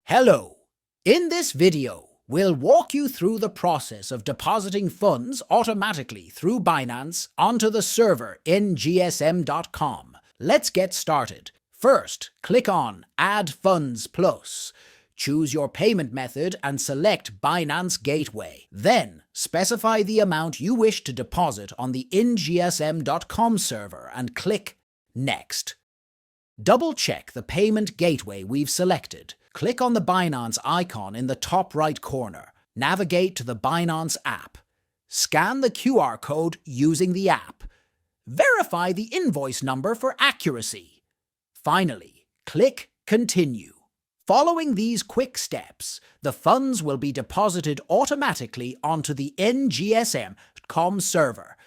Hello! In this video, we'll walk you through the process of depositing funds automatically through Binance onto the server IN Let's get started. First, click on Add Funds Plus. Choose your payment method and select Binance Gateway. Then, specify the amount you wish to deposit on the IN server and click Next. Double-check the payment gateway we've selected. Click on the Binance icon in the top right corner. Navigate to the Binance app. Scan the QR code using the app. Verify the invoice number for accuracy. Finally, click Continue. Following these quick steps, the funds will be deposited automatically onto the IN server,